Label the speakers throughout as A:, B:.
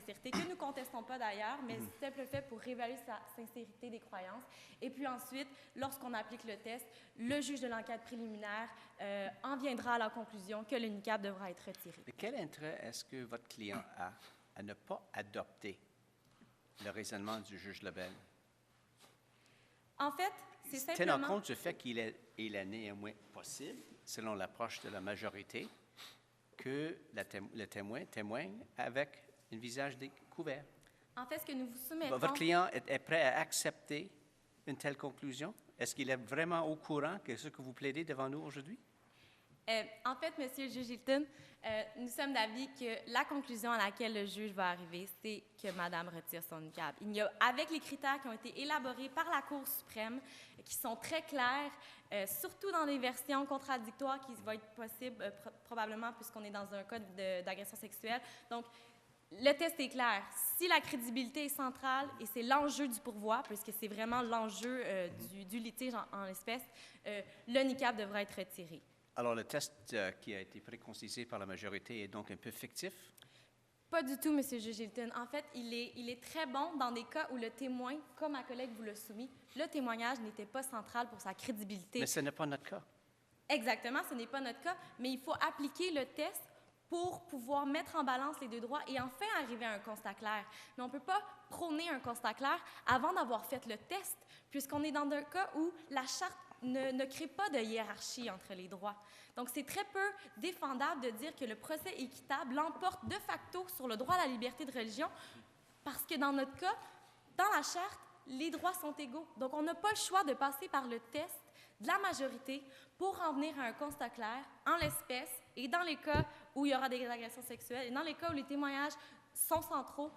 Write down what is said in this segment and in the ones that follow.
A: sincérité, que nous ne contestons pas d'ailleurs, mais c'est simple fait pour réévaluer sa sincérité des croyances. Et puis ensuite, lorsqu'on applique le test, le juge de l'enquête préliminaire en viendra à la conclusion que le niqab devra être retiré.
B: Mais quel intérêt est-ce que votre client a à ne pas adopter le raisonnement du juge Lebel?
A: En fait, c'est simplement...
B: Tenant compte du fait qu'il est néanmoins possible, selon l'approche de la majorité, que le témoin témoigne avec un visage découvert.
A: En fait, ce que nous vous soumettons...
B: Votre client est prêt à accepter une telle conclusion? Est-ce qu'il est vraiment au courant de ce que vous plaidez devant nous aujourd'hui?
A: En fait, Monsieur le juge Hilton, nous sommes d'avis que la conclusion à laquelle le juge va arriver, c'est que Madame retire son niqab. Il y a, avec les critères qui ont été élaborés par la Cour suprême, qui sont très clairs, surtout dans les versions contradictoires qui vont être possibles probablement puisqu'on est dans un code d'agression sexuelle. Donc, le test est clair. Si la crédibilité est centrale, et c'est l'enjeu du pourvoi, puisque c'est vraiment l'enjeu du litige en l'espèce, le niqab devra être retiré.
B: Alors, le test qui a été préconisé par la majorité est donc un peu fictif?
A: Pas du tout, M. le juge Hilton. En fait, il est très bon dans des cas où le témoin, comme ma collègue vous l'a soumis, le témoignage n'était pas central pour sa crédibilité.
B: Mais ce n'est pas notre cas.
A: Exactement, ce n'est pas notre cas, mais il faut appliquer le test pour pouvoir mettre en balance les deux droits et enfin arriver à un constat clair. Mais on ne peut pas prôner un constat clair avant d'avoir fait le test, puisqu'on est dans un cas où la Charte ne crée pas de hiérarchie entre les droits. Donc, c'est très peu défendable de dire que le procès équitable l'emporte de facto sur le droit à la liberté de religion, parce que dans notre cas, dans la Charte, les droits sont égaux. Donc, on n'a pas le choix de passer par le test de la majorité pour en venir à un constat clair, en l'espèce, et dans les cas où il y aura des agressions sexuelles, et dans les cas où les témoignages sont centraux,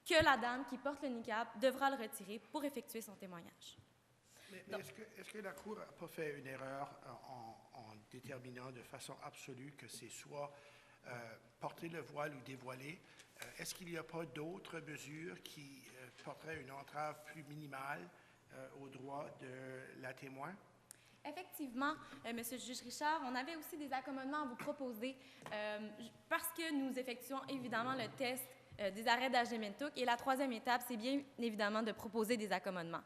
A: que la dame qui porte le niqab devra le retirer pour effectuer son témoignage.
C: Mais est-ce que la Cour n'a pas fait une erreur en déterminant de façon absolue que c'est soit porter le voile ou dévoiler? Est-ce qu'il n'y a pas d'autres mesures qui porteraient une entrave plus minimale aux droits de la témoin?
A: Effectivement, Monsieur le juge Richard, on avait aussi des accommodements à vous proposer parce que nous effectuons évidemment le test des arrêts d'Agementouk. Et la troisième étape, c'est bien évidemment de proposer des accommodements.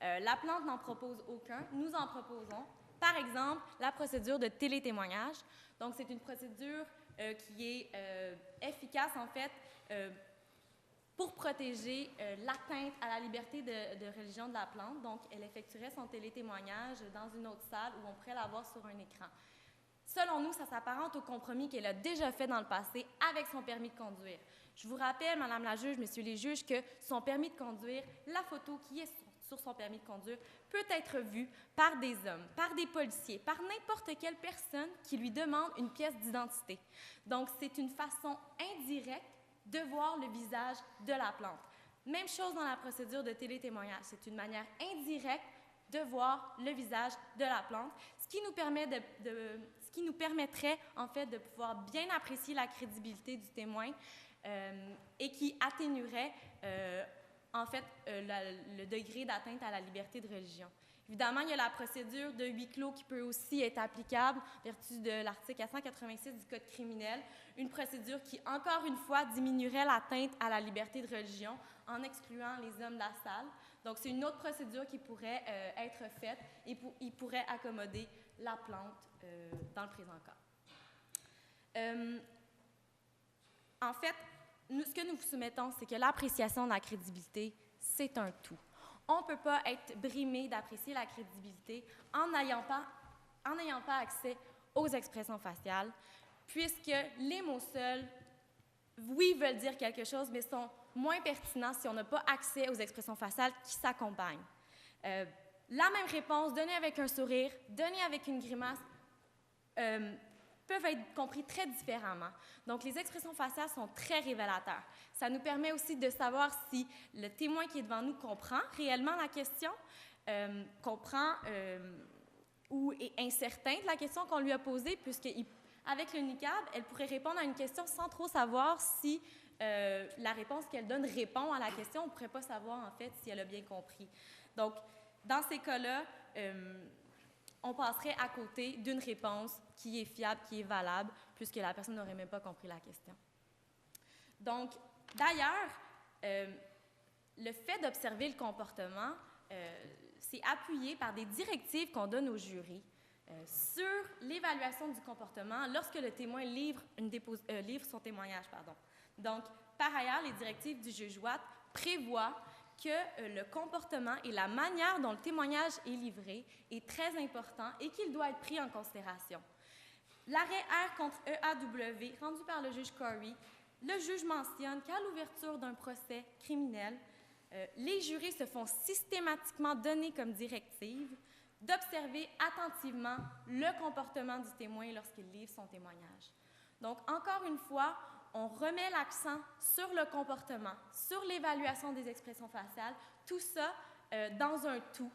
A: La plante n'en propose aucun. Nous en proposons. Par exemple, la procédure de télétémoignage. Donc, c'est une procédure qui est efficace, en fait, pour protéger l'atteinte à la liberté de religion de la plante. Donc, elle effectuerait son télétémoignage dans une autre salle où on pourrait la voir sur un écran. Selon nous, ça s'apparente au compromis qu'elle a déjà fait dans le passé avec son permis de conduire. Je vous rappelle, Madame la juge, Messieurs les juges, que son permis de conduire, la photo qui est sur son permis de conduire, peut être vue par des hommes, par des policiers, par n'importe quelle personne qui lui demande une pièce d'identité. Donc, c'est une façon indirecte de voir le visage de la plante. Même chose dans la procédure de télétémoignage. C'est une manière indirecte de voir le visage de la plante, ce qui nous permettrait, en fait, de pouvoir bien apprécier la crédibilité du témoin et qui atténuerait, en fait, le degré d'atteinte à la liberté de religion. Évidemment, il y a la procédure de huis clos qui peut aussi être applicable en vertu de l'article 486 du Code criminel, une procédure qui, encore une fois, diminuerait l'atteinte à la liberté de religion en excluant les hommes de la salle. Donc, c'est une autre procédure qui pourrait être faite et il pourrait accommoder la plante dans le présent cas. En fait, ce que nous vous soumettons, c'est que l'appréciation de la crédibilité, c'est un tout. On ne peut pas être brimé d'apprécier la crédibilité en n'ayant pas accès aux expressions faciales, puisque les mots seuls, oui, veulent dire quelque chose, mais sont moins pertinents si on n'a pas accès aux expressions faciales qui s'accompagnent. La même réponse, donnée avec un sourire, donnée avec une grimace, peuvent être compris très différemment. Donc, les expressions faciales sont très révélateurs. Ça nous permet aussi de savoir si le témoin qui est devant nous comprend réellement la question, comprend ou est incertain de la question qu'on lui a posée, puisqu'avec le niqab, elle pourrait répondre à une question sans trop savoir si la réponse qu'elle donne répond à la question. On ne pourrait pas savoir, en fait, si elle a bien compris. Donc, dans ces cas-là, on passerait à côté d'une réponse qui est fiable, qui est valable, puisque la personne n'aurait même pas compris la question. Donc, D'ailleurs, le fait d'observer le comportement, c'est appuyé par des directives qu'on donne au jury sur l'évaluation du comportement lorsque le témoin livre son témoignage. Donc, par ailleurs, les directives du juge Watt prévoient que le comportement et la manière dont le témoignage est livré est très important et qu'il doit être pris en considération. L'arrêt R contre EAW, rendu par le juge Corey, le juge mentionne qu'à l'ouverture d'un procès criminel, les jurés se font systématiquement donner comme directive d'observer attentivement le comportement du témoin lorsqu'il livre son témoignage. Donc, encore une fois, on remet l'accent sur le comportement, sur l'évaluation des expressions faciales, tout ça dans un tout,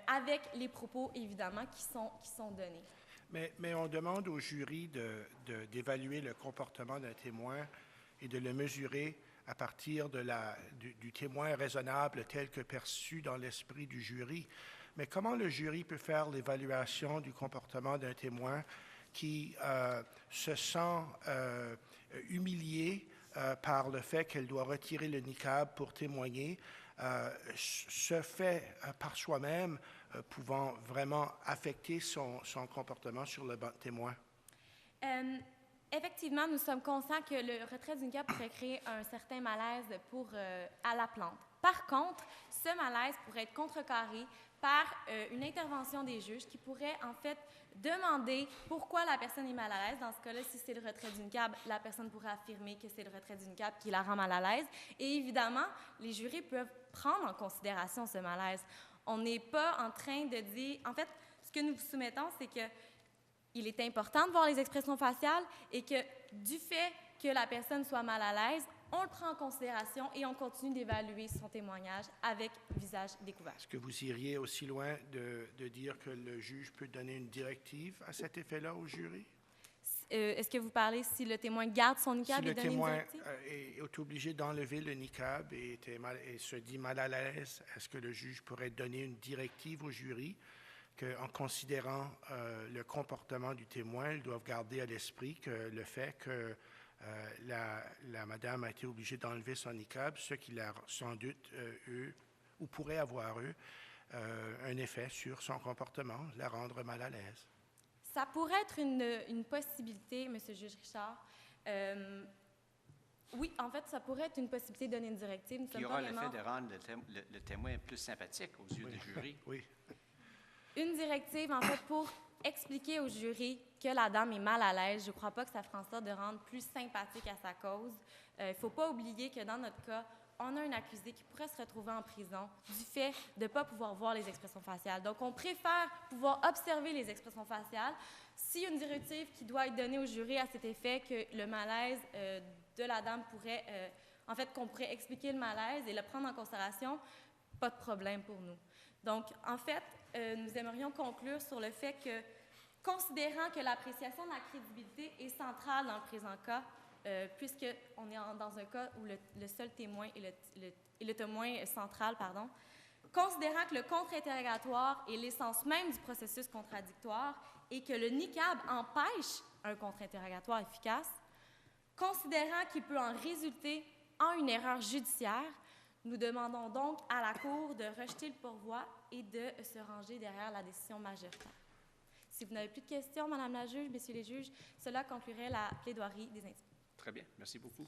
A: avec les propos, évidemment, qui sont donnés.
C: Mais on demande au jury d'évaluer le comportement d'un témoin et de le mesurer à partir du témoin raisonnable tel que perçu dans l'esprit du jury. Mais comment le jury peut faire l'évaluation du comportement d'un témoin qui se sent humilié par le fait qu'elle doit retirer le niqab pour témoigner, se fait par soi-même pouvant vraiment affecter son comportement sur le banc de témoin?
A: Effectivement, nous sommes conscients que le retrait du niqab pourrait créer un certain malaise à la plante. Par contre, ce malaise pourrait être contrecarré par une intervention des juges qui pourrait en fait demander pourquoi la personne est mal à l'aise. Dans ce cas-là, si c'est le retrait du niqab, la personne pourrait affirmer que c'est le retrait du niqab qui la rend mal à l'aise. Et évidemment, les jurés peuvent prendre en considération ce malaise. On n'est pas en train de dire... En fait, ce que nous vous soumettons, c'est que il est important de voir les expressions faciales et que du fait que la personne soit mal à l'aise, on le prend en considération et on continue d'évaluer son témoignage avec visage découvert.
C: Est-ce que vous iriez aussi loin de dire que le juge peut donner une directive à cet effet-là au jury?
A: Est-ce que vous parlez si le témoin garde son niqab et donne une directive?
C: Si le témoin est obligé d'enlever le niqab et se dit mal à l'aise, est-ce que le juge pourrait donner une directive au jury qu'en considérant le comportement du témoin, ils doivent garder à l'esprit que le fait que la madame a été obligée d'enlever son niqab, ce qui a sans doute eu, ou pourrait avoir eu, un effet sur son comportement, la rendre mal à l'aise.
A: Ça pourrait être une possibilité, M. le juge Richard. Oui, en fait, ça pourrait être une possibilité de donner une directive.
B: Qui aura l'effet de rendre le témoin plus sympathique aux yeux du jury.
C: Oui.
A: Une directive, en fait, pour expliquer au jury que la dame est mal à l'aise. Je ne crois pas que ça fera en sorte de rendre plus sympathique à sa cause. Il ne faut pas oublier que dans notre cas, on a un accusé qui pourrait se retrouver en prison du fait de ne pas pouvoir voir les expressions faciales. Donc, on préfère pouvoir observer les expressions faciales. S'il y a une directive qui doit être donnée au jury à cet effet que le malaise de la dame pourrait, en fait, qu'on pourrait expliquer le malaise et le prendre en considération, pas de problème pour nous. Donc, en fait, nous aimerions conclure sur le fait que, considérant que l'appréciation de la crédibilité est centrale dans le présent cas, puisqu'on est dans un cas où le seul témoin est le témoin central, considérant que le contre-interrogatoire est l'essence même du processus contradictoire et que le niqab empêche un contre-interrogatoire efficace, considérant qu'il peut en résulter en une erreur judiciaire, nous demandons donc à la Cour de rejeter le pourvoi et de se ranger derrière la décision majoritaire. Si vous n'avez plus de questions, Madame la juge, Messieurs les juges, cela conclurait la plaidoirie des individus.
B: Très bien, merci beaucoup.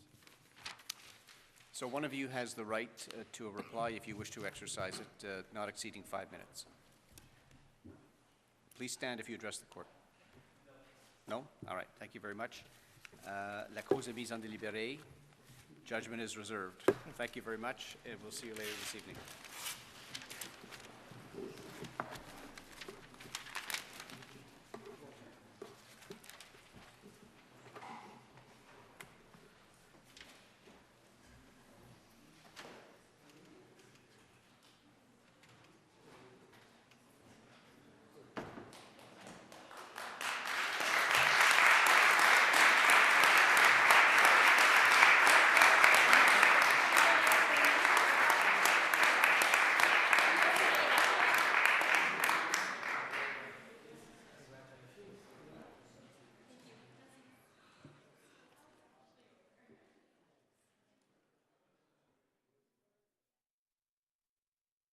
B: So one of you has the right to a reply if you wish to exercise it, not exceeding 5 minutes. Please stand if you address the court. No? All right, thank you very much. La cause est mise en délibéré. Judgment is reserved. Thank you very much, and we'll see you later this evening.